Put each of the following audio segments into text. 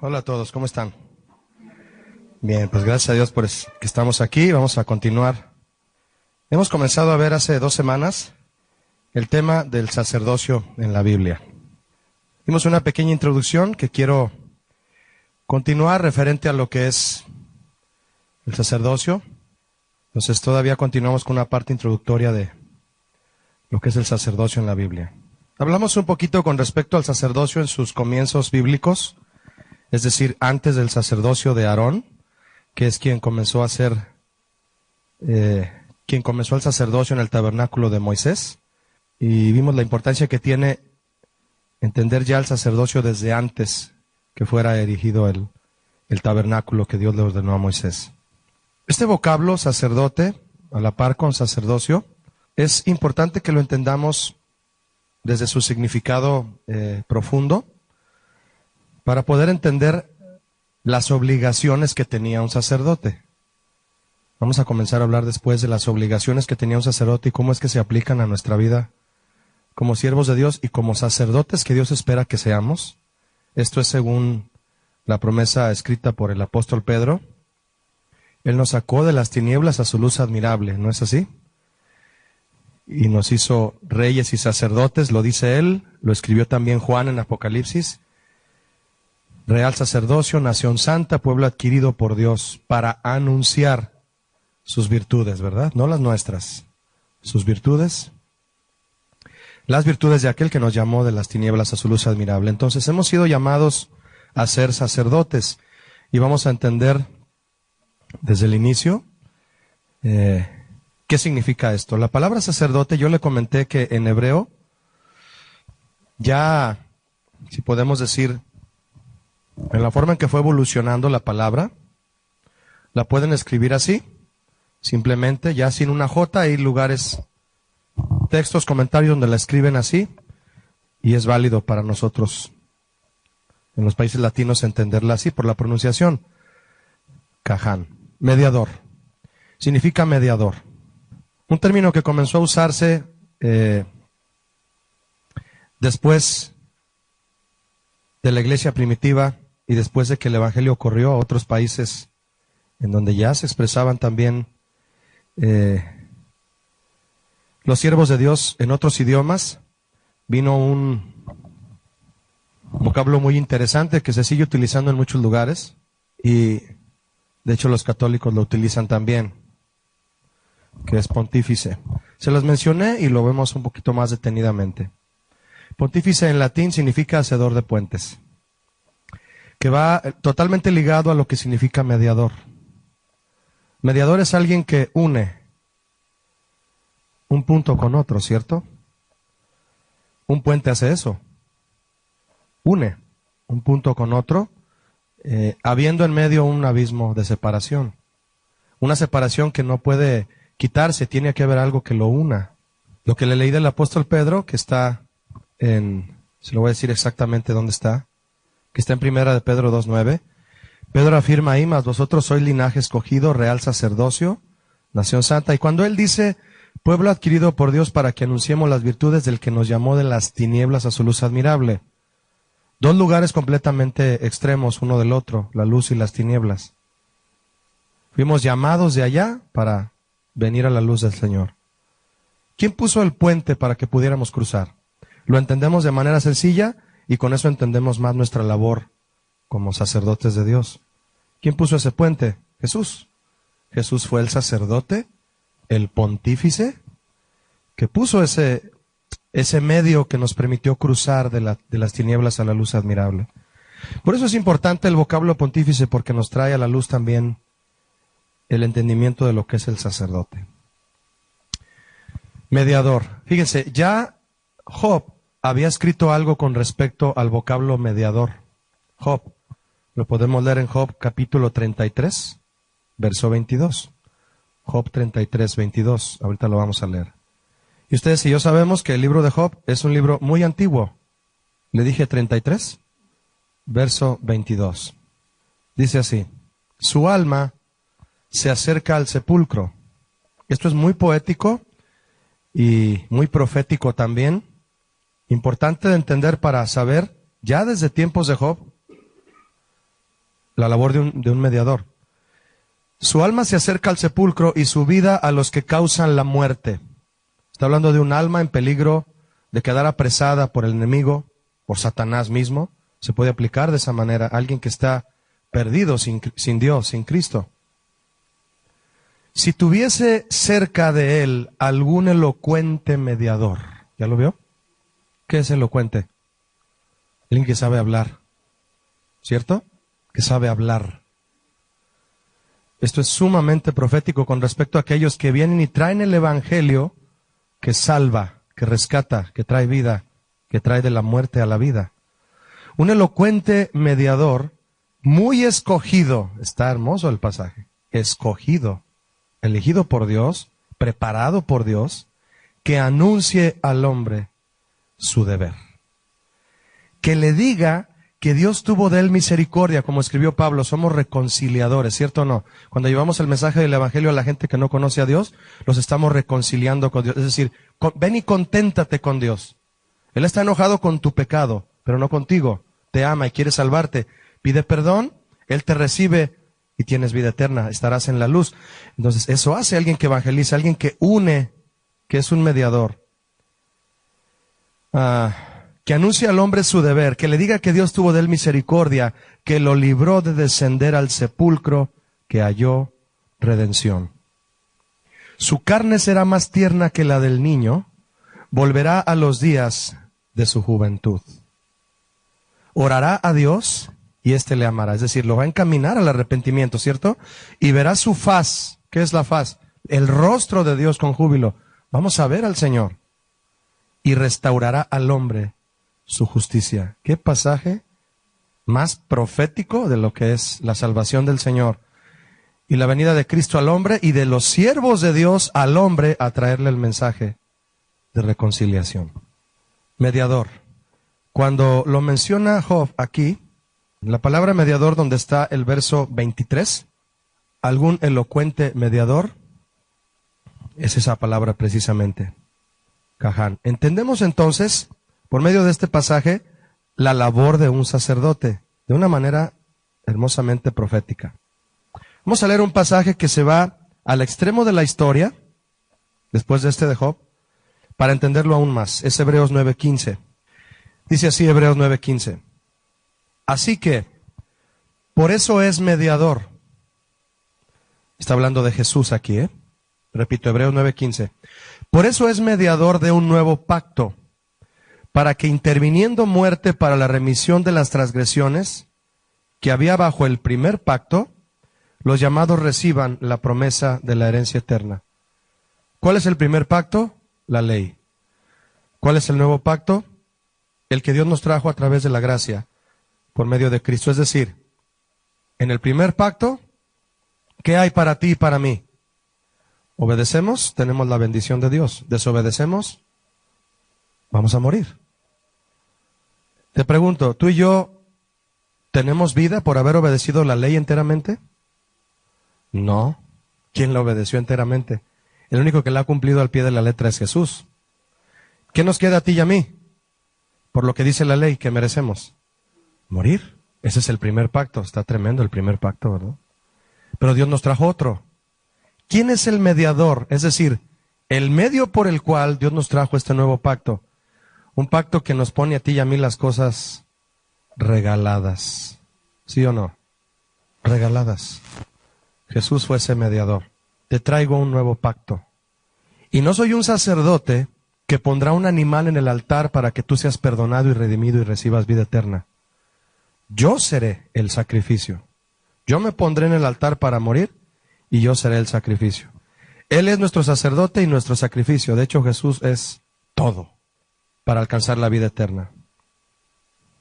Hola a todos, ¿cómo están? Bien, pues gracias a Dios por que estamos aquí. Vamos a continuar. Hemos comenzado a ver hace 2 semanas el tema del sacerdocio en la Biblia. Dimos una pequeña introducción que quiero continuar referente a lo que es el sacerdocio. Entonces todavía continuamos con una parte introductoria de lo que es el sacerdocio en la Biblia. Hablamos un poquito con respecto al sacerdocio en sus comienzos bíblicos, es decir, antes del sacerdocio de Aarón, que es quien comenzó el sacerdocio en el tabernáculo de Moisés. Y vimos la importancia que tiene entender ya el sacerdocio desde antes que fuera erigido el tabernáculo que Dios le ordenó a Moisés. Este vocablo, sacerdote, a la par con sacerdocio, es importante que lo entendamos desde su significado profundo, para poder entender las obligaciones que tenía un sacerdote. Vamos a comenzar a hablar después de las obligaciones que tenía un sacerdote y cómo es que se aplican a nuestra vida como siervos de Dios y como sacerdotes que Dios espera que seamos. Esto es según la promesa escrita por el apóstol Pedro. Él nos sacó de las tinieblas a su luz admirable, ¿no es así? Y nos hizo reyes y sacerdotes, lo dice él, lo escribió también Juan en Apocalipsis. Real sacerdocio, nación santa, pueblo adquirido por Dios, para anunciar sus virtudes, ¿verdad? No las nuestras, sus virtudes. Las virtudes de aquel que nos llamó de las tinieblas a su luz admirable. Entonces hemos sido llamados a ser sacerdotes y vamos a entender desde el inicio qué significa esto. La palabra sacerdote, yo le comenté que en hebreo ya, si podemos decir, en la forma en que fue evolucionando la palabra, la pueden escribir así, simplemente, ya sin una J. Hay lugares, textos, comentarios donde la escriben así, y es válido para nosotros en los países latinos entenderla así por la pronunciación. Caján, mediador, significa mediador. Un término que comenzó a usarse después de la iglesia primitiva y después de que el evangelio corrió a otros países en donde ya se expresaban también los siervos de Dios en otros idiomas, vino un vocablo muy interesante que se sigue utilizando en muchos lugares y de hecho los católicos lo utilizan también, que es pontífice. Se los mencioné y lo vemos un poquito más detenidamente. Pontífice en latín significa hacedor de puentes, que va totalmente ligado a lo que significa mediador. Mediador es alguien que une un punto con otro, ¿cierto? Un puente hace eso. Une un punto con otro, habiendo en medio un abismo de separación. Una separación que no puede quitarse, tiene que haber algo que lo una. Lo que le leí del apóstol Pedro, que está se lo voy a decir exactamente dónde está, que está en Primera de Pedro 2:9. Pedro afirma ahí, mas vosotros sois linaje escogido, real sacerdocio, nación santa. Y cuando él dice, pueblo adquirido por Dios para que anunciemos las virtudes del que nos llamó de las tinieblas a su luz admirable. 2 lugares completamente extremos uno del otro, la luz y las tinieblas. Fuimos llamados de allá para venir a la luz del Señor. ¿Quién puso el puente para que pudiéramos cruzar? Lo entendemos de manera sencilla y con eso entendemos más nuestra labor como sacerdotes de Dios. ¿Quién puso ese puente? Jesús. Jesús fue el sacerdote, el pontífice, que puso ese medio que nos permitió cruzar de las tinieblas a la luz admirable. Por eso es importante el vocablo pontífice, porque nos trae a la luz también el entendimiento de lo que es el sacerdote. Mediador. Fíjense, ya Job había escrito algo con respecto al vocablo mediador. Job, lo podemos leer en Job capítulo 33, verso 22. Job 33, 22. Ahorita lo vamos a leer. Y ustedes y yo sabemos que el libro de Job es un libro muy antiguo. Le dije 33, verso 22. Dice así: su alma se acerca al sepulcro. Esto es muy poético y muy profético también. Importante de entender para saber, ya desde tiempos de Job, la labor de un mediador. Su alma se acerca al sepulcro y su vida a los que causan la muerte. Está hablando de un alma en peligro de quedar apresada por el enemigo, por Satanás mismo. Se puede aplicar de esa manera a alguien que está perdido sin Dios, sin Cristo. Si tuviese cerca de él algún elocuente mediador, ¿ya lo vio? ¿Qué es elocuente? Alguien que sabe hablar, ¿cierto? Que sabe hablar. Esto es sumamente profético con respecto a aquellos que vienen y traen el evangelio que salva, que rescata, que trae vida, que trae de la muerte a la vida. Un elocuente mediador, muy escogido, está hermoso el pasaje, escogido, elegido por Dios, preparado por Dios, que anuncie al hombre su deber. Que le diga que Dios tuvo de él misericordia, como escribió Pablo, somos reconciliadores, ¿cierto o no? Cuando llevamos el mensaje del evangelio a la gente que no conoce a Dios, los estamos reconciliando con Dios. Es decir, ven y conténtate con Dios. Él está enojado con tu pecado, pero no contigo. Te ama y quiere salvarte. Pide perdón, Él te recibe y tienes vida eterna, estarás en la luz. Entonces, eso hace alguien que evangeliza, alguien que une, que es un mediador. Que anuncie al hombre su deber, que le diga que Dios tuvo de él misericordia, que lo libró de descender al sepulcro, que halló redención. Su carne será más tierna que la del niño, volverá a los días de su juventud. Orará a Dios y éste le amará, es decir, lo va a encaminar al arrepentimiento, ¿cierto? Y verá su faz. ¿Qué es la faz? El rostro de Dios con júbilo. Vamos a ver al Señor. Y restaurará al hombre su justicia. ¿Qué pasaje más profético de lo que es la salvación del Señor y la venida de Cristo al hombre y de los siervos de Dios al hombre a traerle el mensaje de reconciliación? Mediador. Cuando lo menciona Job aquí, la palabra mediador donde está el verso 23, algún elocuente mediador, es esa palabra precisamente, Caján. Entendemos entonces, por medio de este pasaje, la labor de un sacerdote, de una manera hermosamente profética. Vamos a leer un pasaje que se va al extremo de la historia, después de este de Job, para entenderlo aún más. Es Hebreos 9:15. Dice así Hebreos 9:15. Así que, por eso es mediador. Está hablando de Jesús aquí, Repito, Hebreos 9:15. Por eso es mediador de un nuevo pacto, para que interviniendo muerte para la remisión de las transgresiones que había bajo el primer pacto, los llamados reciban la promesa de la herencia eterna. ¿Cuál es el primer pacto? La ley. ¿Cuál es el nuevo pacto? El que Dios nos trajo a través de la gracia, por medio de Cristo. Es decir, en el primer pacto, ¿qué hay para ti y para mí? Obedecemos, tenemos la bendición de Dios. Desobedecemos, vamos a morir. Te pregunto, ¿tú y yo tenemos vida por haber obedecido la ley enteramente? No. ¿Quién la obedeció enteramente? El único que la ha cumplido al pie de la letra es Jesús. ¿Qué nos queda a ti y a mí? Por lo que dice la ley, que merecemos morir. Ese es el primer pacto. Está tremendo el primer pacto, ¿verdad? Pero Dios nos trajo otro. ¿Quién es el mediador? Es decir, el medio por el cual Dios nos trajo este nuevo pacto. Un pacto que nos pone a ti y a mí las cosas regaladas. ¿Sí o no? Regaladas. Jesús fue ese mediador. Te traigo un nuevo pacto. Y no soy un sacerdote que pondrá un animal en el altar para que tú seas perdonado y redimido y recibas vida eterna. Yo seré el sacrificio. Yo me pondré en el altar para morir y yo seré el sacrificio. Él es nuestro sacerdote y nuestro sacrificio. De hecho, Jesús es todo para alcanzar la vida eterna.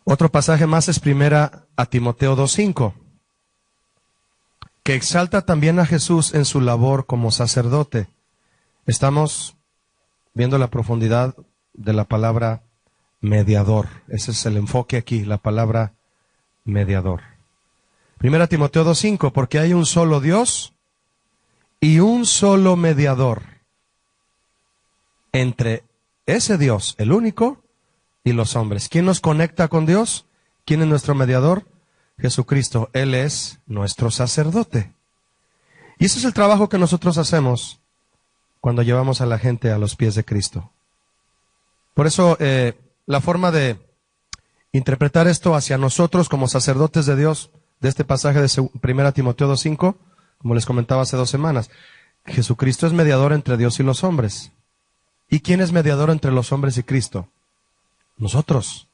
Otro pasaje más es primera a Timoteo 2:5, que exalta también a Jesús en su labor como sacerdote. Estamos viendo la profundidad de la palabra mediador. Ese es el enfoque aquí, la palabra mediador. Primera Timoteo 2:5, porque hay un solo Dios y un solo mediador entre ese Dios, el único, y los hombres. ¿Quién nos conecta con Dios? ¿Quién es nuestro mediador? Jesucristo. Él es nuestro sacerdote. Y ese es el trabajo que nosotros hacemos cuando llevamos a la gente a los pies de Cristo. Por eso, la forma de interpretar esto hacia nosotros como sacerdotes de Dios, de este pasaje de 1 Timoteo 2:5, como les comentaba hace 2 semanas, Jesucristo es mediador entre Dios y los hombres. ¿Y quién es mediador entre los hombres y Cristo? Nosotros,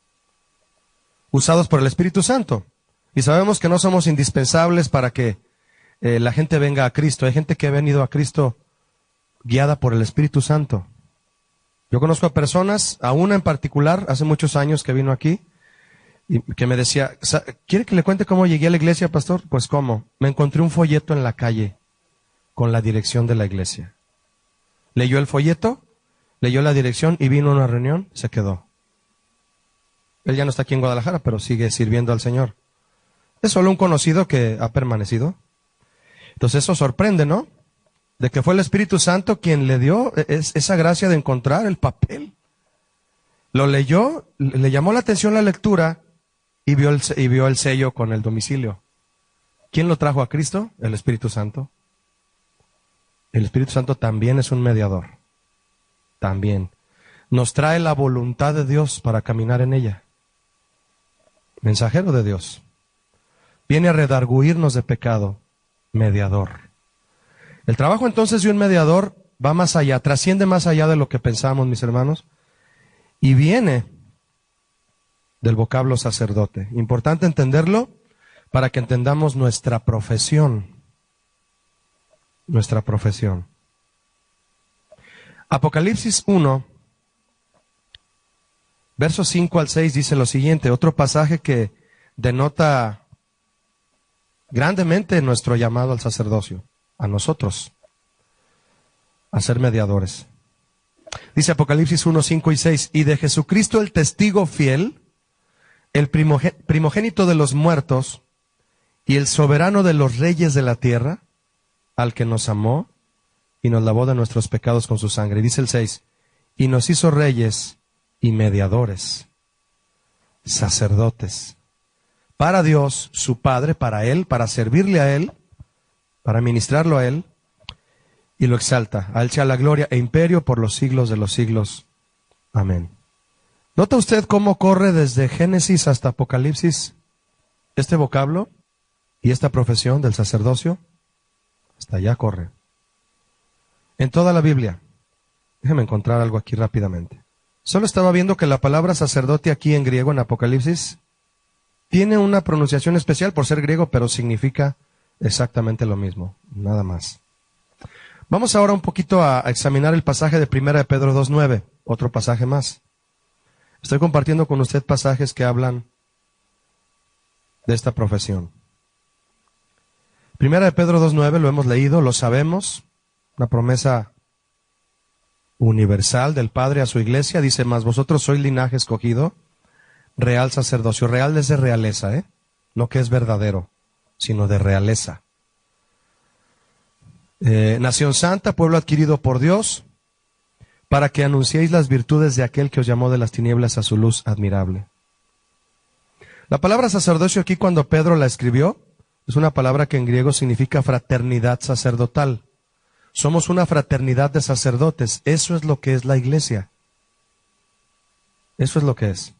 usados por el Espíritu Santo. Y sabemos que no somos indispensables para que la gente venga a Cristo. Hay gente que ha venido a Cristo guiada por el Espíritu Santo. Yo conozco a personas, a una en particular, hace muchos años que vino aquí, y que me decía, ¿quiere que le cuente cómo llegué a la iglesia, pastor? Pues cómo, me encontré un folleto en la calle con la dirección de la iglesia. Leyó el folleto, leyó la dirección y vino a una reunión, se quedó. Él ya no está aquí en Guadalajara, pero sigue sirviendo al Señor. Es solo un conocido que ha permanecido. Entonces eso sorprende, ¿no? De que fue el Espíritu Santo quien le dio esa gracia de encontrar el papel. Lo leyó, le llamó la atención la lectura y vio el sello con el domicilio. ¿Quién lo trajo a Cristo? El Espíritu Santo. El Espíritu Santo también es un mediador. También. Nos trae la voluntad de Dios para caminar en ella. Mensajero de Dios. Viene a redarguirnos de pecado. Mediador. El trabajo entonces de un mediador va más allá, trasciende más allá de lo que pensamos, mis hermanos, y viene del vocablo sacerdote. Importante entenderlo para que entendamos nuestra profesión. Nuestra profesión. Apocalipsis 1, versos 5 al 6 dice lo siguiente, otro pasaje que denota grandemente nuestro llamado al sacerdocio, a nosotros, a ser mediadores. Dice Apocalipsis 1, 5 y 6, y de Jesucristo el testigo fiel, el primogénito de los muertos y el soberano de los reyes de la tierra, al que nos amó y nos lavó de nuestros pecados con su sangre. Y dice el 6, y nos hizo reyes y mediadores, sacerdotes, para Dios, su Padre, para Él, para servirle a Él, para ministrarlo a Él, y lo exalta. A Él sea la gloria e imperio por los siglos de los siglos. Amén. ¿Nota usted cómo corre desde Génesis hasta Apocalipsis este vocablo y esta profesión del sacerdocio? Hasta allá corre. En toda la Biblia. Déjeme encontrar algo aquí rápidamente. Solo estaba viendo que la palabra sacerdote aquí en griego, en Apocalipsis, tiene una pronunciación especial por ser griego, pero significa exactamente lo mismo, nada más. Vamos ahora un poquito a examinar el pasaje de 1 de Pedro 2:9, otro pasaje más. Estoy compartiendo con usted pasajes que hablan de esta profesión. 1 de Pedro 2:9 lo hemos leído, lo sabemos, una promesa universal del Padre a su iglesia, dice, mas vosotros sois linaje escogido, real sacerdocio, real es de realeza, no que es verdadero, sino de realeza. Nación santa, pueblo adquirido por Dios, para que anunciéis las virtudes de aquel que os llamó de las tinieblas a su luz admirable. La palabra sacerdocio aquí cuando Pedro la escribió, es una palabra que en griego significa fraternidad sacerdotal. Somos una fraternidad de sacerdotes, eso es lo que es la iglesia. Eso es lo que es.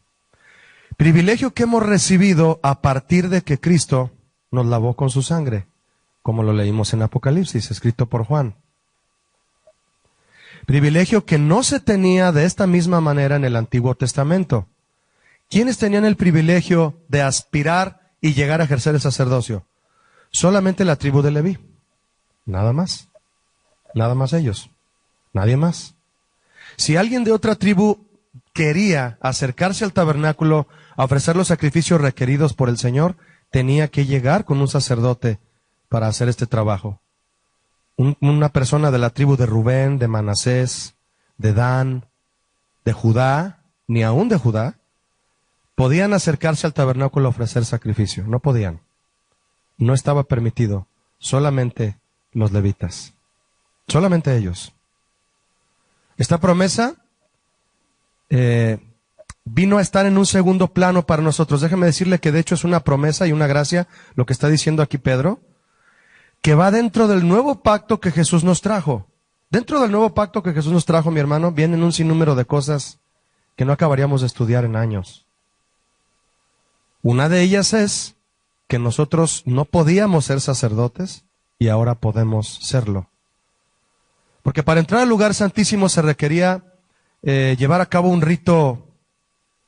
Privilegio que hemos recibido a partir de que Cristo nos lavó con su sangre, como lo leímos en Apocalipsis, escrito por Juan. Privilegio que no se tenía de esta misma manera en el Antiguo Testamento. ¿Quiénes tenían el privilegio de aspirar y llegar a ejercer el sacerdocio? Solamente la tribu de Leví. Nada más. Nada más ellos. Nadie más. Si alguien de otra tribu quería acercarse al tabernáculo a ofrecer los sacrificios requeridos por el Señor, tenía que llegar con un sacerdote para hacer este trabajo. Una persona de la tribu de Rubén, de Manasés, de Dan, de Judá, ni aún de Judá, podían acercarse al tabernáculo a ofrecer sacrificio. No podían. No estaba permitido. Solamente los levitas. Solamente ellos. Esta promesa vino a estar en un segundo plano para nosotros. Déjeme decirle que de hecho es una promesa y una gracia lo que está diciendo aquí Pedro, que va dentro del nuevo pacto que Jesús nos trajo. Dentro del nuevo pacto que Jesús nos trajo, mi hermano, vienen un sinnúmero de cosas que no acabaríamos de estudiar en años. Una de ellas es que nosotros no podíamos ser sacerdotes y ahora podemos serlo. Porque para entrar al lugar santísimo se requería llevar a cabo un rito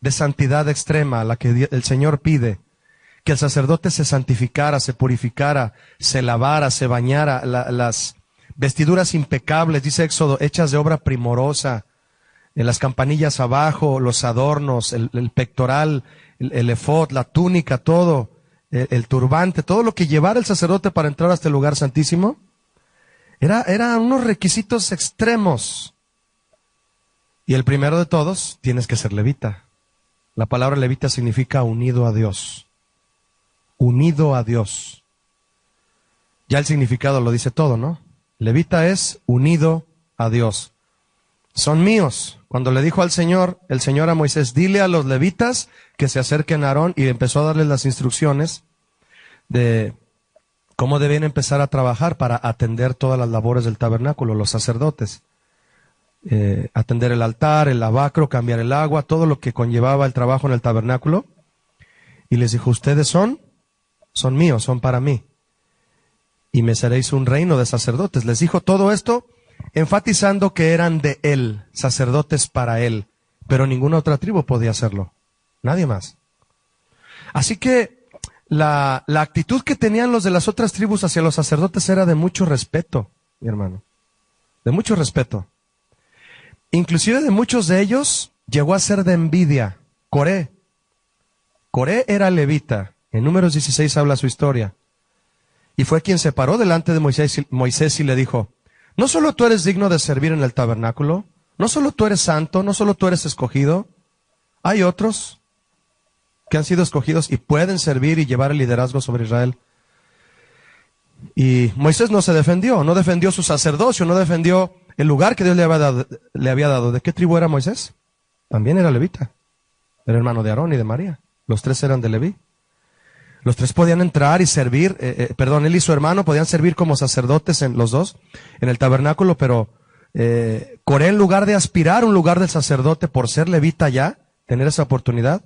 de santidad extrema, la que el Señor pide, que el sacerdote se santificara, se purificara, se lavara, se bañara, las vestiduras impecables, dice Éxodo, hechas de obra primorosa, las campanillas abajo, los adornos, el pectoral, el efod, la túnica, todo, el turbante, todo lo que llevara el sacerdote para entrar a este lugar santísimo, eran unos requisitos extremos. Y el primero de todos, tienes que ser levita. La palabra levita significa unido a Dios. Unido a Dios. Ya el significado lo dice todo, ¿no? Levita es unido a Dios. Son míos. Cuando le dijo al Señor, el Señor a Moisés, dile a los levitas que se acerquen a Aarón, y empezó a darles las instrucciones de cómo debían empezar a trabajar para atender todas las labores del tabernáculo, los sacerdotes. Atender el altar, el lavacro, cambiar el agua, todo lo que conllevaba el trabajo en el tabernáculo. Y les dijo, ustedes son míos, son para mí. Y me seréis un reino de sacerdotes. Les dijo todo esto enfatizando que eran de él, sacerdotes para él. Pero ninguna otra tribu podía hacerlo. Nadie más. Así que la actitud que tenían los de las otras tribus hacia los sacerdotes era de mucho respeto, mi hermano. De mucho respeto. Inclusive de muchos de ellos llegó a ser de envidia. Coré era levita. En Números 16 habla su historia. Y fue quien se paró delante de Moisés y le dijo, no solo tú eres digno de servir en el tabernáculo, no solo tú eres santo, no solo tú eres escogido, hay otros que han sido escogidos y pueden servir y llevar el liderazgo sobre Israel. Y Moisés no se defendió, no defendió su sacerdocio, no defendió el lugar que Dios le había dado. ¿De qué tribu era Moisés? También era levita. Era hermano de Aarón y de María. Los tres eran de Leví. Los tres podían entrar y servir, él y su hermano podían servir como sacerdotes los dos en el tabernáculo, pero Coré, en lugar de aspirar a un lugar del sacerdote por ser levita ya, tener esa oportunidad,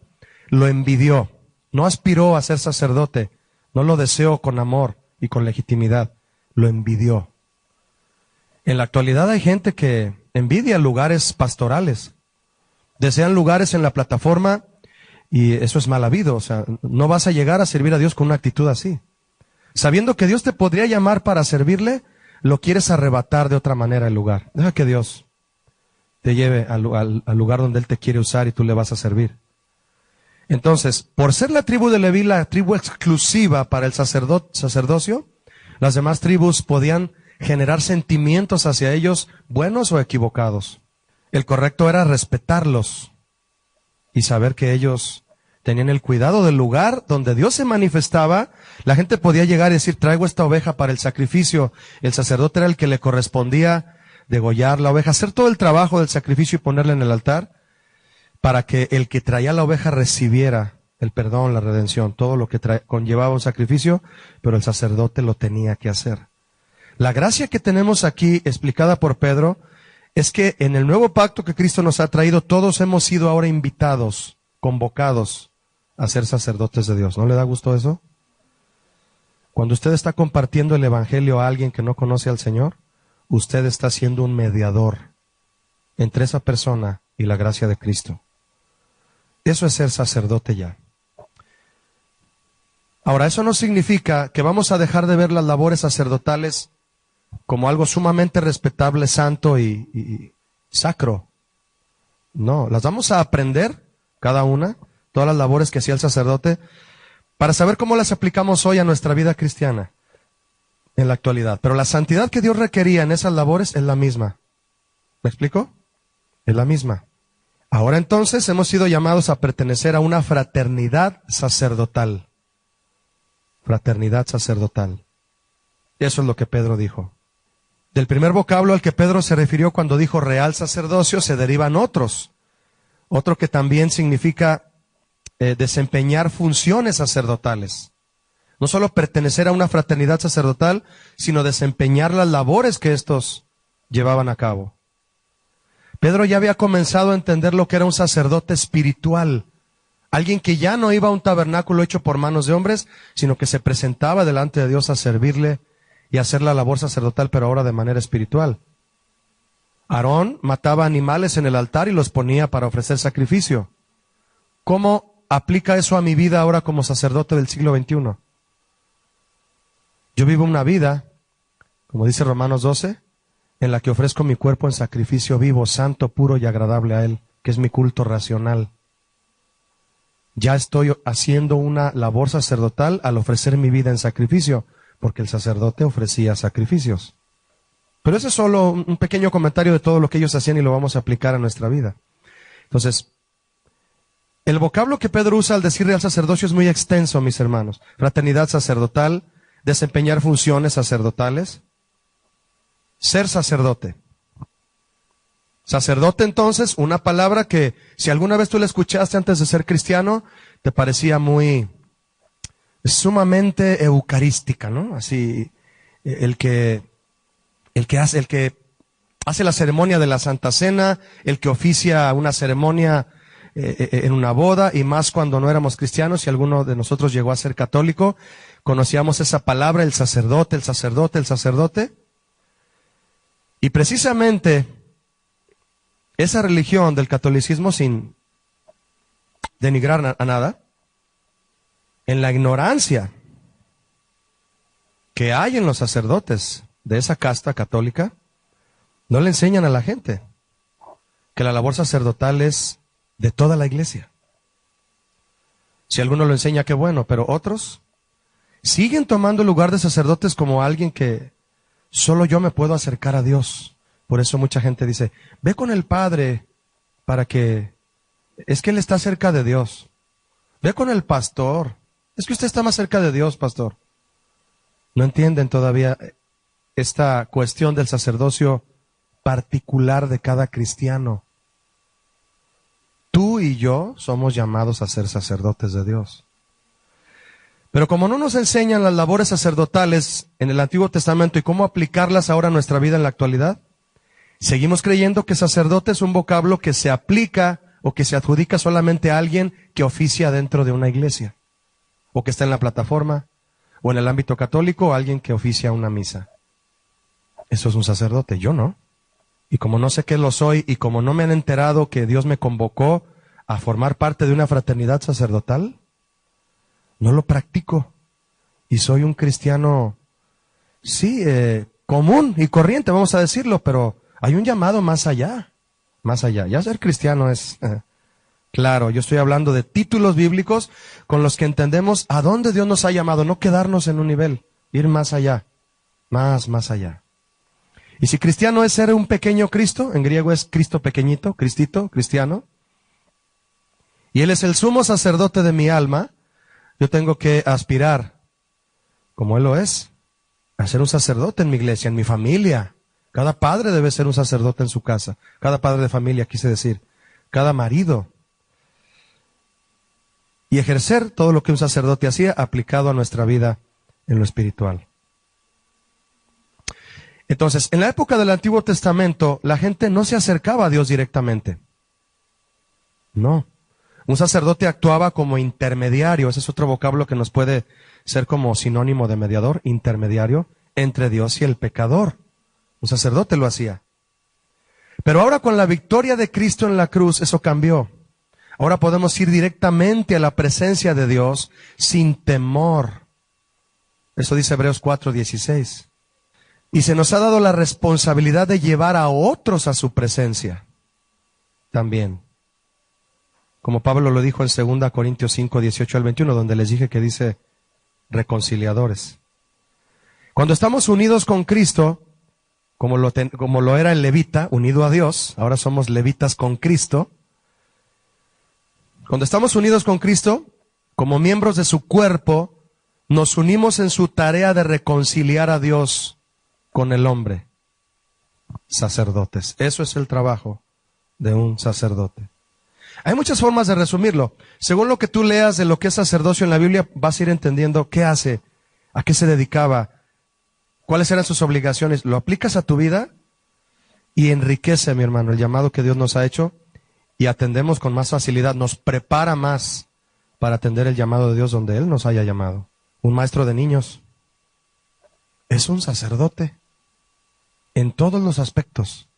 lo envidió. No aspiró a ser sacerdote, no lo deseó con amor y con legitimidad, lo envidió. En la actualidad hay gente que envidia lugares pastorales, desean lugares en la plataforma. Y eso es mal habido, o sea, no vas a llegar a servir a Dios con una actitud así. Sabiendo que Dios te podría llamar para servirle, lo quieres arrebatar de otra manera el lugar. Deja que Dios te lleve al lugar donde Él te quiere usar y tú le vas a servir. Entonces, por ser la tribu de Leví la tribu exclusiva para el sacerdocio, las demás tribus podían generar sentimientos hacia ellos, buenos o equivocados. El correcto era respetarlos y saber que ellos tenían el cuidado del lugar donde Dios se manifestaba. La gente podía llegar y decir, traigo esta oveja para el sacrificio. El sacerdote era el que le correspondía degollar la oveja, hacer todo el trabajo del sacrificio y ponerla en el altar, para que el que traía la oveja recibiera el perdón, la redención, todo lo que conllevaba un sacrificio, pero el sacerdote lo tenía que hacer. La gracia que tenemos aquí, explicada por Pedro, es que en el nuevo pacto que Cristo nos ha traído, todos hemos sido ahora invitados, convocados a ser sacerdotes de Dios. ¿No le da gusto eso? Cuando usted está compartiendo el evangelio a alguien que no conoce al Señor, usted está siendo un mediador entre esa persona y la gracia de Cristo. Eso es ser sacerdote ya. Ahora, eso no significa que vamos a dejar de ver las labores sacerdotales como algo sumamente respetable, santo y sacro. No, las vamos a aprender, cada una, todas las labores que hacía el sacerdote, para saber cómo las aplicamos hoy a nuestra vida cristiana, en la actualidad. Pero la santidad que Dios requería en esas labores es la misma. ¿Me explico? Es la misma. Ahora entonces hemos sido llamados a pertenecer a una fraternidad sacerdotal. Fraternidad sacerdotal. Eso es lo que Pedro dijo. Del primer vocablo al que Pedro se refirió cuando dijo real sacerdocio se derivan otros Otro que también significa desempeñar funciones sacerdotales. No solo pertenecer a una fraternidad sacerdotal, sino desempeñar las labores que estos llevaban a cabo. Pedro ya había comenzado a entender lo que era un sacerdote espiritual. Alguien que ya no iba a un tabernáculo hecho por manos de hombres, sino que se presentaba delante de Dios a servirle y a hacer la labor sacerdotal, pero ahora de manera espiritual. Aarón mataba animales en el altar y los ponía para ofrecer sacrificio. ¿Cómo aplica eso a mi vida ahora como sacerdote del siglo XXI? Yo vivo una vida, como dice Romanos 12, en la que ofrezco mi cuerpo en sacrificio vivo, santo, puro y agradable a Él, que es mi culto racional. Ya estoy haciendo una labor sacerdotal al ofrecer mi vida en sacrificio, porque el sacerdote ofrecía sacrificios. Pero ese es solo un pequeño comentario de todo lo que ellos hacían y lo vamos a aplicar a nuestra vida. Entonces, el vocablo que Pedro usa al decirle al sacerdocio es muy extenso, mis hermanos. Fraternidad sacerdotal, desempeñar funciones sacerdotales, ser sacerdote. Sacerdote, entonces, una palabra que si alguna vez tú la escuchaste antes de ser cristiano, te parecía sumamente eucarística, ¿no? Así, el que hace la ceremonia de la Santa Cena, el que oficia una ceremonia en una boda, y más cuando no éramos cristianos, si alguno de nosotros llegó a ser católico, conocíamos esa palabra, el sacerdote, el sacerdote, el sacerdote. Y precisamente esa religión del catolicismo, sin denigrar a nada, en la ignorancia que hay en los sacerdotes de esa casta católica, no le enseñan a la gente que la labor sacerdotal es de toda la iglesia. Si alguno lo enseña, qué bueno, pero otros siguen tomando el lugar de sacerdotes como alguien que solo yo me puedo acercar a Dios. Por eso mucha gente dice, ve con el Padre para que... Es que Él está cerca de Dios. Ve con el pastor. Es que usted está más cerca de Dios, pastor. No entienden todavía esta cuestión del sacerdocio particular de cada cristiano. Tú y yo somos llamados a ser sacerdotes de Dios. Pero como no nos enseñan las labores sacerdotales en el Antiguo Testamento y cómo aplicarlas ahora a nuestra vida en la actualidad, seguimos creyendo que sacerdote es un vocablo que se aplica o que se adjudica solamente a alguien que oficia dentro de una iglesia, o que está en la plataforma, o en el ámbito católico, o alguien que oficia una misa. Eso es un sacerdote, yo no. Y como no sé qué lo soy, y como no me han enterado que Dios me convocó a formar parte de una fraternidad sacerdotal, no lo practico. Y soy un cristiano, sí, común y corriente, vamos a decirlo, pero hay un llamado más allá. Más allá. Ya ser cristiano es... claro, yo estoy hablando de títulos bíblicos con los que entendemos a dónde Dios nos ha llamado, no quedarnos en un nivel, ir más allá, más allá. Y si cristiano es ser un pequeño Cristo, en griego es Cristo pequeñito, Cristito, cristiano, y Él es el sumo sacerdote de mi alma, yo tengo que aspirar, como Él lo es, a ser un sacerdote en mi iglesia, en mi familia. Cada padre debe ser un sacerdote en su casa, cada padre de familia, quise decir, cada marido. Y ejercer todo lo que un sacerdote hacía aplicado a nuestra vida en lo espiritual. Entonces, en la época del Antiguo Testamento, la gente no se acercaba a Dios directamente. No. Un sacerdote actuaba como intermediario, ese es otro vocablo que nos puede ser como sinónimo de mediador, intermediario, entre Dios y el pecador. Un sacerdote lo hacía. Pero ahora con la victoria de Cristo en la cruz, eso cambió. Ahora podemos ir directamente a la presencia de Dios sin temor. Eso dice Hebreos 4:16. Y se nos ha dado la responsabilidad de llevar a otros a su presencia también. Como Pablo lo dijo en 2 Corintios 5:18-21, donde les dije que dice reconciliadores. Cuando estamos unidos con Cristo, como lo era el levita, unido a Dios, ahora somos levitas con Cristo. Cuando estamos unidos con Cristo, como miembros de su cuerpo, nos unimos en su tarea de reconciliar a Dios con el hombre. Sacerdotes. Eso es el trabajo de un sacerdote. Hay muchas formas de resumirlo. Según lo que tú leas de lo que es sacerdocio en la Biblia, vas a ir entendiendo qué hace, a qué se dedicaba, cuáles eran sus obligaciones. Lo aplicas a tu vida y enriquece, mi hermano, el llamado que Dios nos ha hecho y atendemos con más facilidad, nos prepara más para atender el llamado de Dios donde Él nos haya llamado. Un maestro de niños es un sacerdote en todos los aspectos.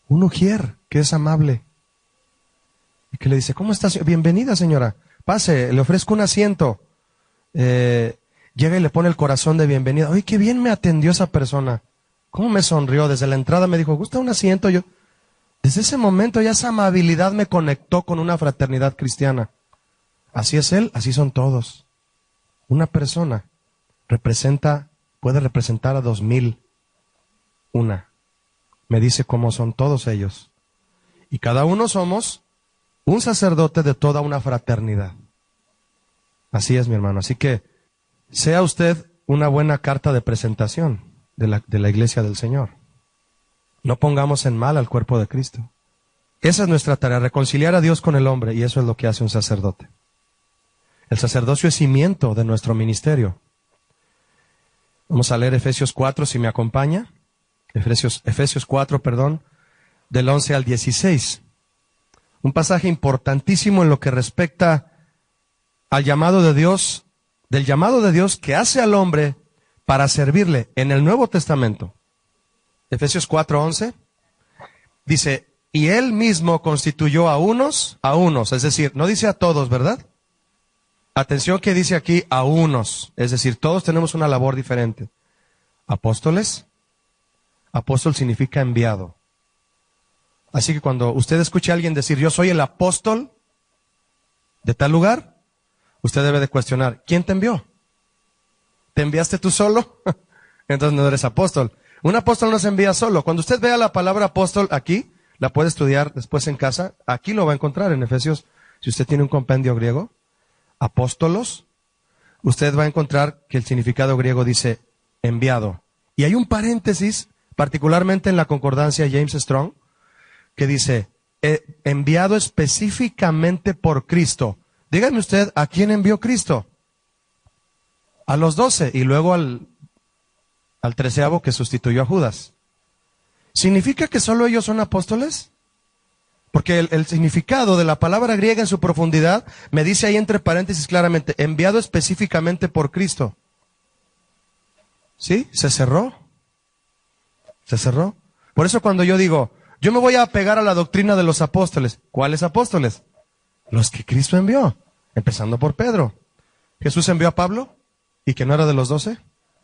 Un ujier que es amable y que le dice, ¿cómo estás? Bienvenida, señora. Pase, le ofrezco un asiento. Llega y le pone el corazón de bienvenida. ¡Ay, qué bien me atendió esa persona! ¿Cómo me sonrió? Desde la entrada me dijo, ¿gusta un asiento? Desde ese momento ya esa amabilidad me conectó con una fraternidad cristiana. Así es Él, así son todos. Una persona puede representar a 2000. Una. Me dice cómo son todos ellos. Y cada uno somos un sacerdote de toda una fraternidad. Así es, mi hermano. Así que sea usted una buena carta de presentación de la iglesia del Señor. No pongamos en mal al cuerpo de Cristo. Esa es nuestra tarea, reconciliar a Dios con el hombre, y eso es lo que hace un sacerdote. El sacerdocio es cimiento de nuestro ministerio. Vamos a leer Efesios 4, si me acompaña. Efesios 4, del 11 al 16. Un pasaje importantísimo en lo que respecta al llamado de Dios, del llamado de Dios que hace al hombre para servirle en el Nuevo Testamento. Efesios 4:11 dice, y Él mismo constituyó a unos, es decir, no dice a todos, ¿verdad? Atención que dice aquí a unos, es decir, todos tenemos una labor diferente. Apóstoles, apóstol significa enviado. Así que cuando usted escuche a alguien decir, yo soy el apóstol de tal lugar, usted debe de cuestionar, ¿quién te envió? ¿Te enviaste tú solo? Entonces no eres apóstol. Un apóstol no se envía solo. Cuando usted vea la palabra apóstol aquí, la puede estudiar después en casa, aquí lo va a encontrar en Efesios, si usted tiene un compendio griego, apóstolos, usted va a encontrar que el significado griego dice enviado. Y hay un paréntesis, particularmente en la concordancia James Strong, que dice, enviado específicamente por Cristo. Dígame usted, ¿a quién envió Cristo? A los 12 y luego al 13º que sustituyó a Judas. ¿Significa que solo ellos son apóstoles? Porque el significado de la palabra griega en su profundidad me dice ahí entre paréntesis claramente, enviado específicamente por Cristo. ¿Sí? Se cerró. Se cerró. Por eso cuando yo digo, yo me voy a apegar a la doctrina de los apóstoles. ¿Cuáles apóstoles? Los que Cristo envió, empezando por Pedro. ¿Jesús envió a Pablo? ¿Y que no era de los 12?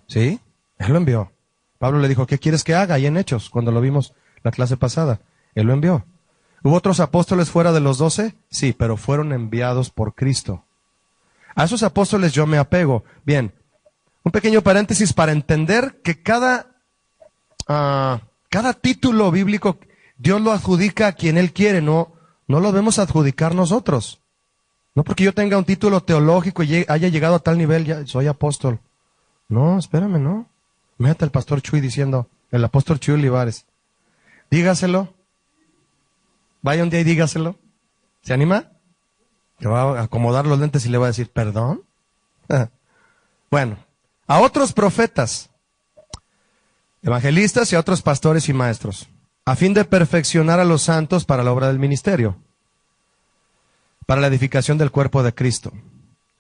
Sí, Él lo envió. Pablo le dijo, ¿qué quieres que haga? Ahí en Hechos, cuando lo vimos la clase pasada. Él lo envió. ¿Hubo otros apóstoles fuera de los 12? Sí, pero fueron enviados por Cristo. A esos apóstoles yo me apego. Bien, un pequeño paréntesis para entender que cada título bíblico Dios lo adjudica a quien Él quiere, no lo debemos adjudicar nosotros. No porque yo tenga un título teológico y haya llegado a tal nivel, ya soy apóstol. No, espérame, no. Mete al pastor Chuy diciendo, el apóstol Chuy Olivares. Dígaselo. Vaya un día y dígaselo. ¿Se anima? Le va a acomodar los lentes y le va a decir, ¿perdón? Bueno, a otros profetas, evangelistas y a otros pastores y maestros, a fin de perfeccionar a los santos para la obra del ministerio, para la edificación del cuerpo de Cristo,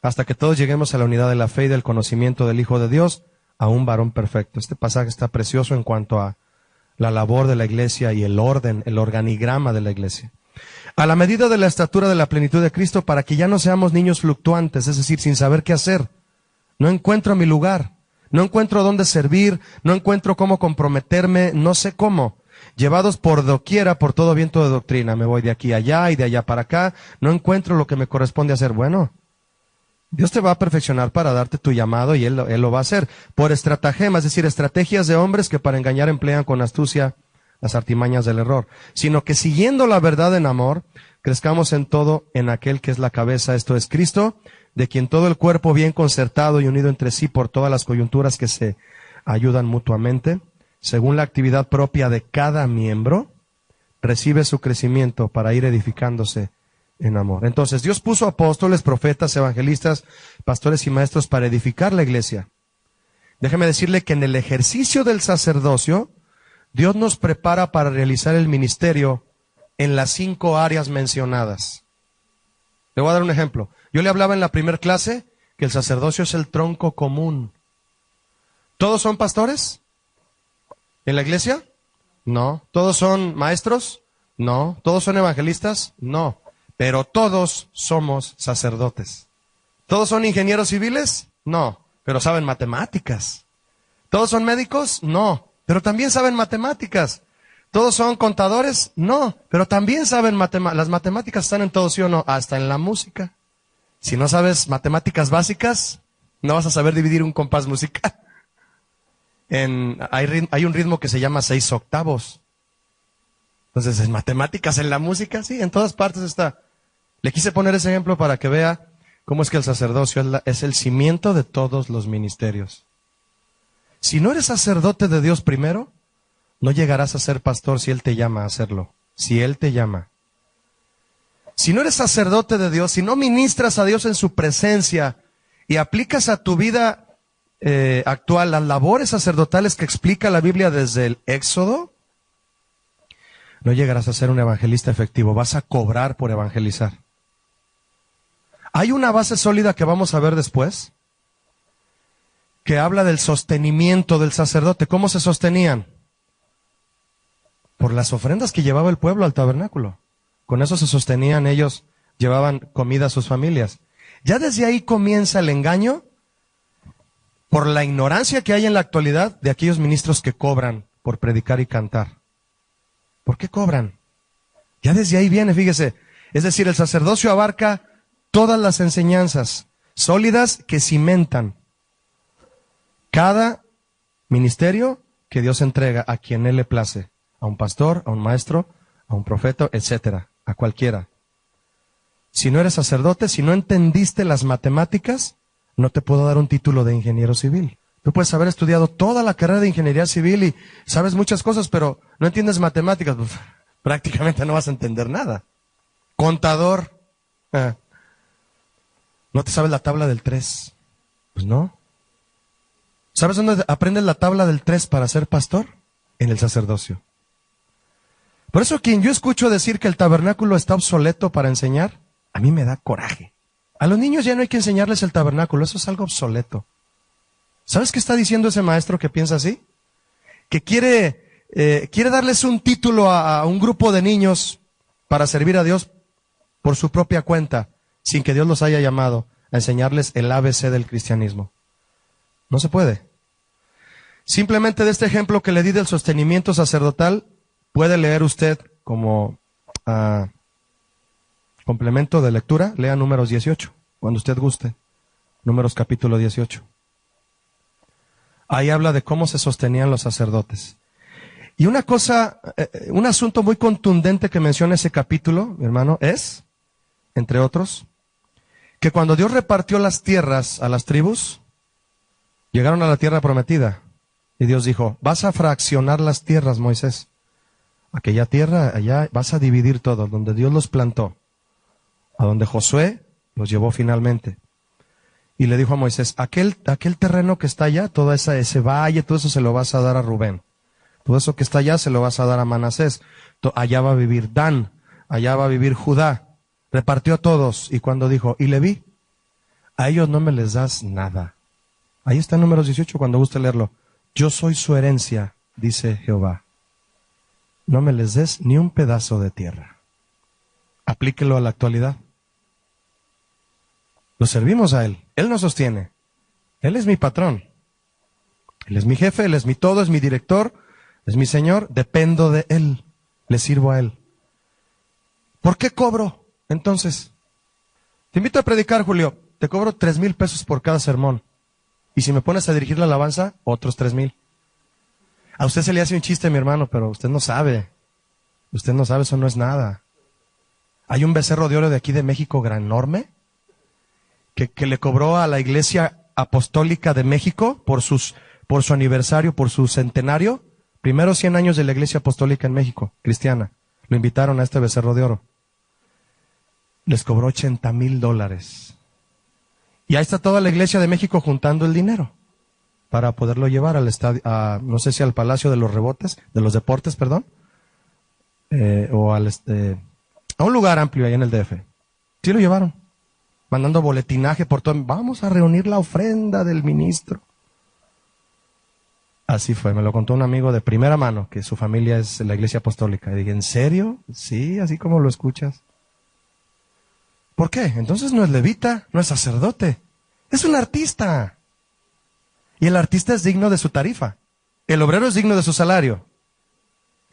hasta que todos lleguemos a la unidad de la fe y del conocimiento del Hijo de Dios, a un varón perfecto. Este pasaje está precioso en cuanto a la labor de la iglesia y el orden, el organigrama de la iglesia. A la medida de la estatura de la plenitud de Cristo, para que ya no seamos niños fluctuantes, es decir, sin saber qué hacer. No encuentro mi lugar, no encuentro dónde servir, no encuentro cómo comprometerme, no sé cómo. Llevados por doquiera, por todo viento de doctrina. Me voy de aquí a allá y de allá para acá. No encuentro lo que me corresponde hacer. Bueno, Dios te va a perfeccionar para darte tu llamado y Él lo va a hacer. Por estratagema, es decir, estrategias de hombres que para engañar emplean con astucia las artimañas del error. Sino que siguiendo la verdad en amor, crezcamos en todo en aquel que es la cabeza, esto es Cristo, de quien todo el cuerpo bien concertado y unido entre sí por todas las coyunturas que se ayudan mutuamente, según la actividad propia de cada miembro, recibe su crecimiento para ir edificándose en amor. Entonces, Dios puso apóstoles, profetas, evangelistas, pastores y maestros para edificar la iglesia. Déjeme decirle que en el ejercicio del sacerdocio, Dios nos prepara para realizar el ministerio en las 5 áreas mencionadas. Le voy a dar un ejemplo. Yo le hablaba en la primera clase que el sacerdocio es el tronco común. ¿Todos son pastores en la iglesia? No. ¿Todos son maestros? No. ¿Todos son evangelistas? No. Pero todos somos sacerdotes. ¿Todos son ingenieros civiles? No. Pero saben matemáticas. ¿Todos son médicos? No. Pero también saben matemáticas. ¿Todos son contadores? No. Pero también saben matemáticas. Las matemáticas están en todo, ¿sí o no? Hasta en la música. Si no sabes matemáticas básicas, no vas a saber dividir un compás musical. Hay un ritmo que se llama 6/8. Entonces, ¿en matemáticas en la música? Sí, en todas partes está. Le quise poner ese ejemplo para que vea cómo es que el sacerdocio es el cimiento de todos los ministerios. Si no eres sacerdote de Dios primero, no llegarás a ser pastor si Él te llama a hacerlo. Si Él te llama. Si no eres sacerdote de Dios, si no ministras a Dios en su presencia y aplicas a tu vida actual las labores sacerdotales que explica la Biblia desde el Éxodo, no llegarás a ser un evangelista efectivo. Vas a cobrar por evangelizar. Hay una base sólida que vamos a ver después, que habla del sostenimiento del sacerdote. ¿Cómo se sostenían? Por las ofrendas que llevaba el pueblo al tabernáculo. Con eso se sostenían ellos, llevaban comida a sus familias. Ya desde ahí comienza el engaño por la ignorancia que hay en la actualidad de aquellos ministros que cobran por predicar y cantar. ¿Por qué cobran? Ya desde ahí viene, fíjese. Es decir, el sacerdocio abarca todas las enseñanzas sólidas que cimentan cada ministerio que Dios entrega a quien Él le place. A un pastor, a un maestro, a un profeta, etcétera, a cualquiera. Si no eres sacerdote, si no entendiste las matemáticas, no te puedo dar un título de ingeniero civil. Tú puedes haber estudiado toda la carrera de ingeniería civil y sabes muchas cosas, pero no entiendes matemáticas, pues, prácticamente no vas a entender nada. Contador, ¿no te sabes la tabla del 3? Pues no. ¿Sabes dónde aprendes la tabla del 3 para ser pastor? En el sacerdocio. Por eso quien yo escucho decir que el tabernáculo está obsoleto para enseñar, a mí me da coraje. A los niños ya no hay que enseñarles el tabernáculo, eso es algo obsoleto. ¿Sabes qué está diciendo ese maestro que piensa así? Que quiere darles un título a un grupo de niños para servir a Dios por su propia cuenta, sin que Dios los haya llamado a enseñarles el ABC del cristianismo. No se puede. Simplemente de este ejemplo que le di del sostenimiento sacerdotal, puede leer usted como complemento de lectura, lea Números 18, cuando usted guste. Números capítulo 18. Ahí habla de cómo se sostenían los sacerdotes. Y una cosa, un asunto muy contundente que menciona ese capítulo, mi hermano, es, entre otros, que cuando Dios repartió las tierras a las tribus, llegaron a la tierra prometida. Y Dios dijo, vas a fraccionar las tierras, Moisés. Aquella tierra, allá vas a dividir todo, donde Dios los plantó, a donde Josué los llevó finalmente. Y le dijo a Moisés, aquel terreno que está allá, todo ese valle, todo eso se lo vas a dar a Rubén. Todo eso que está allá se lo vas a dar a Manasés. Allá va a vivir Dan, allá va a vivir Judá. Repartió a todos. Y cuando dijo, y Leví, a ellos no me les das nada. Ahí está en Números 18, cuando guste leerlo. Yo soy su herencia, dice Jehová. No me les des ni un pedazo de tierra. Aplíquelo a la actualidad. Lo servimos a Él. Él nos sostiene. Él es mi patrón. Él es mi jefe, Él es mi todo, es mi director, es mi Señor. Dependo de Él. Le sirvo a Él. ¿Por qué cobro? Entonces, te invito a predicar, Julio. Te cobro 3,000 pesos por cada sermón. Y si me pones a dirigir la alabanza, otros 3,000. A usted se le hace un chiste, mi hermano, pero usted no sabe. Usted no sabe, eso no es nada. Hay un becerro de oro de aquí de México, gran enorme, que le cobró a la Iglesia Apostólica de México por su aniversario, por su centenario, primeros 100 años de la Iglesia Apostólica en México, cristiana. Lo invitaron a este becerro de oro. les cobró $80,000. Y ahí está toda la iglesia de México juntando el dinero para poderlo llevar al estadio, no sé si al Palacio de los Deportes, perdón, o a un lugar amplio ahí en el DF. Sí lo llevaron, mandando boletinaje por todo. Vamos a reunir la ofrenda del ministro. Así fue, me lo contó un amigo de primera mano, que su familia es la iglesia apostólica. Y dije, ¿en serio? Sí, así como lo escuchas. ¿Por qué? Entonces no es levita, no es sacerdote, es un artista. Y el artista es digno de su tarifa. El obrero es digno de su salario.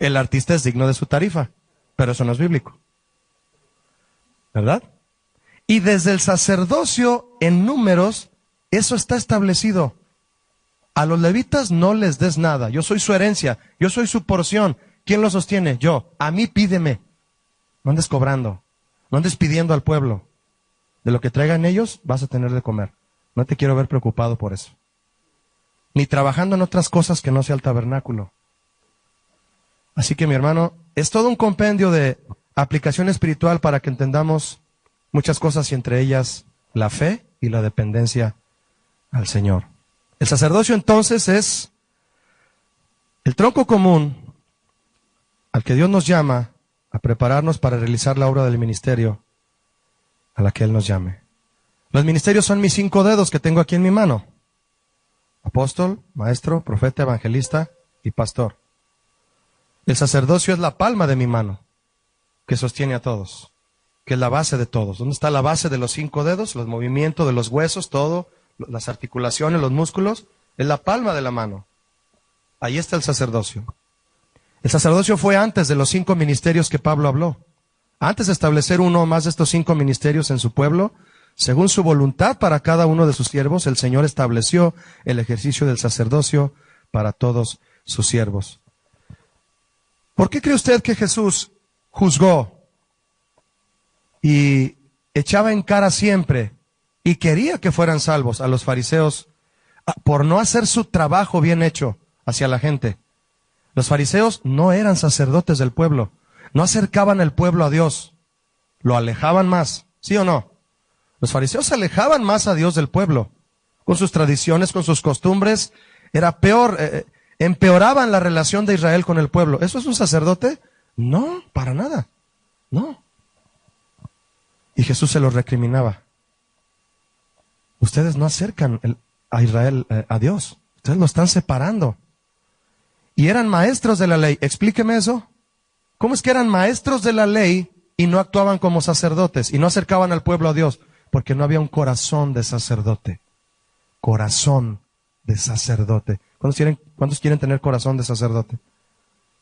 El artista es digno de su tarifa. Pero eso no es bíblico. ¿Verdad? Y desde el sacerdocio en Números, eso está establecido. A los levitas no les des nada. Yo soy su herencia, yo soy su porción. ¿Quién lo sostiene? Yo. A mí pídeme. No andes cobrando. No andes pidiendo al pueblo. De lo que traigan ellos, vas a tener de comer. No te quiero ver preocupado por eso. Ni trabajando en otras cosas que no sea el tabernáculo. Así que mi hermano, es todo un compendio de aplicación espiritual para que entendamos muchas cosas y entre ellas la fe y la dependencia al Señor. El sacerdocio entonces es el tronco común al que Dios nos llama a prepararnos para realizar la obra del ministerio a la que Él nos llame. Los ministerios son mis 5 dedos que tengo aquí en mi mano. Apóstol, maestro, profeta, evangelista y pastor. El sacerdocio es la palma de mi mano que sostiene a todos, que es la base de todos. ¿Dónde está la base de los 5 dedos? Los movimientos de los huesos, todo, las articulaciones, los músculos, es la palma de la mano. Ahí está el sacerdocio. El sacerdocio fue antes de los 5 ministerios que Pablo habló. Antes de establecer uno o más de estos 5 ministerios en su pueblo, según su voluntad para cada uno de sus siervos, el Señor estableció el ejercicio del sacerdocio para todos sus siervos. ¿Por qué cree usted que Jesús juzgó y echaba en cara siempre y quería que fueran salvos a los fariseos por no hacer su trabajo bien hecho hacia la gente? Los fariseos no eran sacerdotes del pueblo, no acercaban al pueblo a Dios, lo alejaban más, ¿sí o no? Los fariseos se alejaban más a Dios del pueblo, con sus tradiciones, con sus costumbres, era peor, empeoraban la relación de Israel con el pueblo. ¿Eso es un sacerdote? No, para nada, no. Y Jesús se los recriminaba. Ustedes no acercan a Israel a Dios, ustedes lo están separando. Y eran maestros de la ley. Explíqueme eso. ¿Cómo es que eran maestros de la ley y no actuaban como sacerdotes y no acercaban al pueblo a Dios? Porque no había un corazón de sacerdote. Corazón de sacerdote. ¿Cuántos quieren tener corazón de sacerdote?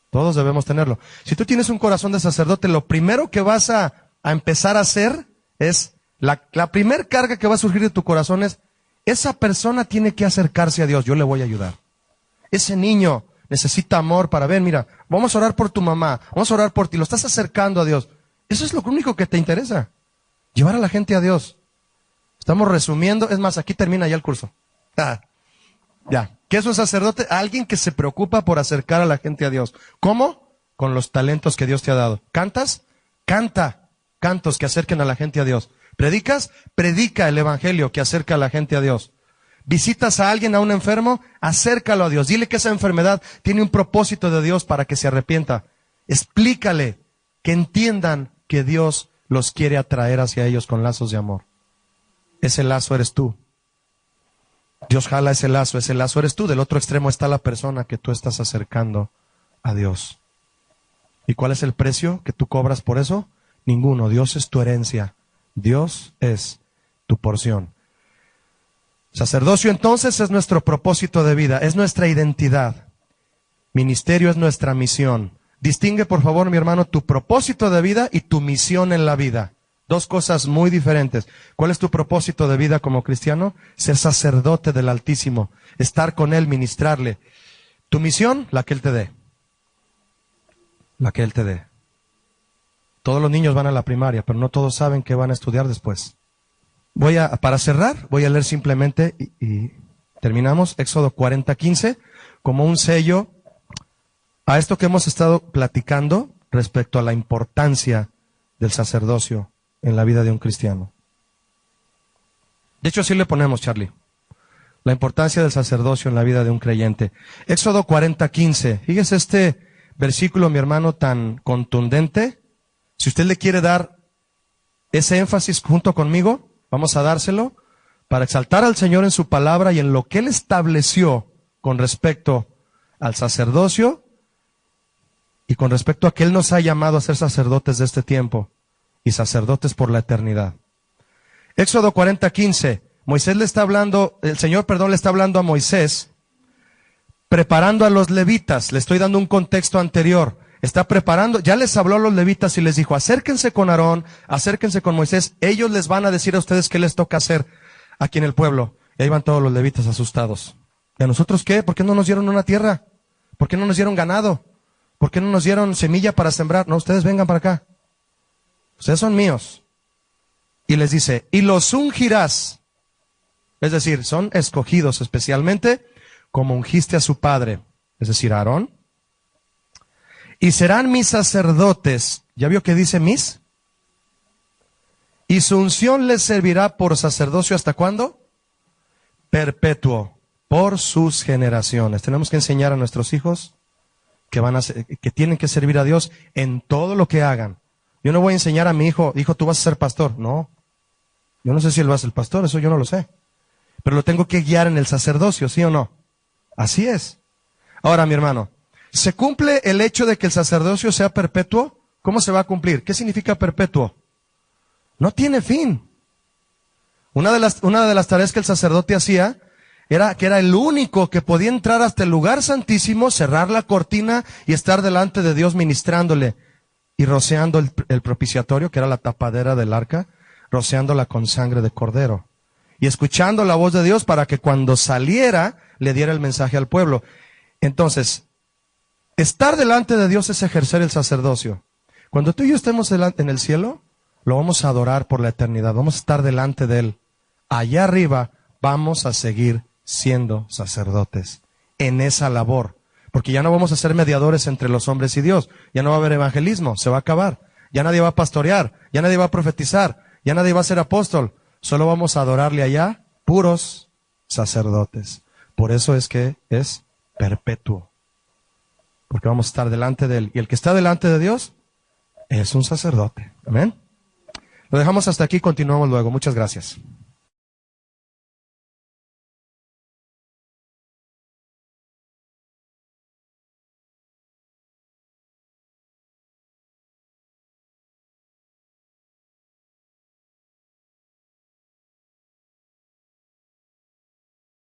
Todos debemos tenerlo. Si tú tienes un corazón de sacerdote, lo primero que vas a empezar a hacer es, la primer carga que va a surgir de tu corazón es, esa persona tiene que acercarse a Dios, yo le voy a ayudar. Ese niño necesita amor para ver, mira, vamos a orar por tu mamá, vamos a orar por ti, lo estás acercando a Dios. Eso es lo único que te interesa, llevar a la gente a Dios. Estamos resumiendo, es más, aquí termina ya el curso. Ya. ¿Qué es un sacerdote? Alguien que se preocupa por acercar a la gente a Dios. ¿Cómo? Con los talentos que Dios te ha dado. ¿Cantas? Canta cantos que acerquen a la gente a Dios. ¿Predicas? Predica el evangelio que acerca a la gente a Dios. ¿Visitas a alguien, a un enfermo? Acércalo a Dios. Dile que esa enfermedad tiene un propósito de Dios para que se arrepienta. Explícale, que entiendan que Dios los quiere atraer hacia ellos con lazos de amor. Ese lazo eres tú. Dios jala ese lazo eres tú. Del otro extremo está la persona que tú estás acercando a Dios. ¿Y cuál es el precio que tú cobras por eso? Ninguno. Dios es tu herencia. Dios es tu porción. Sacerdocio entonces es nuestro propósito de vida, es nuestra identidad. Ministerio es nuestra misión. Distingue por favor, mi hermano, tu propósito de vida y tu misión en la vida. 2 cosas muy diferentes. ¿Cuál es tu propósito de vida como cristiano? Ser sacerdote del Altísimo, estar con Él, ministrarle. Tu misión, la que Él te dé. La que Él te dé. Todos los niños van a la primaria, pero no todos saben qué van a estudiar después. Para cerrar, voy a leer simplemente y terminamos Éxodo 40:15 como un sello a esto que hemos estado platicando respecto a la importancia del sacerdocio en la vida de un cristiano. De hecho, así le ponemos, Charlie. La importancia del sacerdocio en la vida de un creyente. Éxodo 40:15. Fíjese este versículo, mi hermano, tan contundente. Si usted le quiere dar ese énfasis junto conmigo, vamos a dárselo para exaltar al Señor en su palabra y en lo que Él estableció con respecto al sacerdocio y con respecto a que Él nos ha llamado a ser sacerdotes de este tiempo y sacerdotes por la eternidad. Éxodo 40:15. El Señor le está hablando a Moisés, preparando a los levitas. Le estoy dando un contexto anterior. Está preparando, ya les habló a los levitas y les dijo, acérquense con Aarón, acérquense con Moisés. Ellos les van a decir a ustedes qué les toca hacer aquí en el pueblo. Y ahí van todos los levitas asustados. ¿Y a nosotros qué? ¿Por qué no nos dieron una tierra? ¿Por qué no nos dieron ganado? ¿Por qué no nos dieron semilla para sembrar? No, ustedes vengan para acá. Ustedes son míos. Y les dice, y los ungirás. Es decir, son escogidos especialmente como ungiste a su padre, es decir, a Aarón. Y serán mis sacerdotes. ¿Ya vio que dice mis? Y su unción les servirá por sacerdocio ¿hasta cuándo? Perpetuo, por sus generaciones. Tenemos que enseñar a nuestros hijos que tienen que servir a Dios en todo lo que hagan. Yo no voy a enseñar a mi hijo, tú vas a ser pastor. No, yo no sé si él va a ser pastor, eso yo no lo sé. Pero lo tengo que guiar en el sacerdocio, ¿sí o no? Así es. Ahora, mi hermano, ¿se cumple el hecho de que el sacerdocio sea perpetuo? ¿Cómo se va a cumplir? ¿Qué significa perpetuo? No tiene fin. Una de las tareas que el sacerdote hacía era que era el único que podía entrar hasta el lugar santísimo, cerrar la cortina y estar delante de Dios ministrándole y rociando el propiciatorio, que era la tapadera del arca, rociándola con sangre de cordero. Y escuchando la voz de Dios para que cuando saliera le diera el mensaje al pueblo. Entonces, estar delante de Dios es ejercer el sacerdocio. Cuando tú y yo estemos en el cielo, lo vamos a adorar por la eternidad. Vamos a estar delante de Él. Allá arriba vamos a seguir siendo sacerdotes en esa labor. Porque ya no vamos a ser mediadores entre los hombres y Dios. Ya no va a haber evangelismo, se va a acabar. Ya nadie va a pastorear, ya nadie va a profetizar, ya nadie va a ser apóstol. Solo vamos a adorarle allá, puros sacerdotes. Por eso es que es perpetuo. Porque vamos a estar delante de Él. Y el que está delante de Dios es un sacerdote. Amén. Lo dejamos hasta aquí, continuamos luego. Muchas gracias.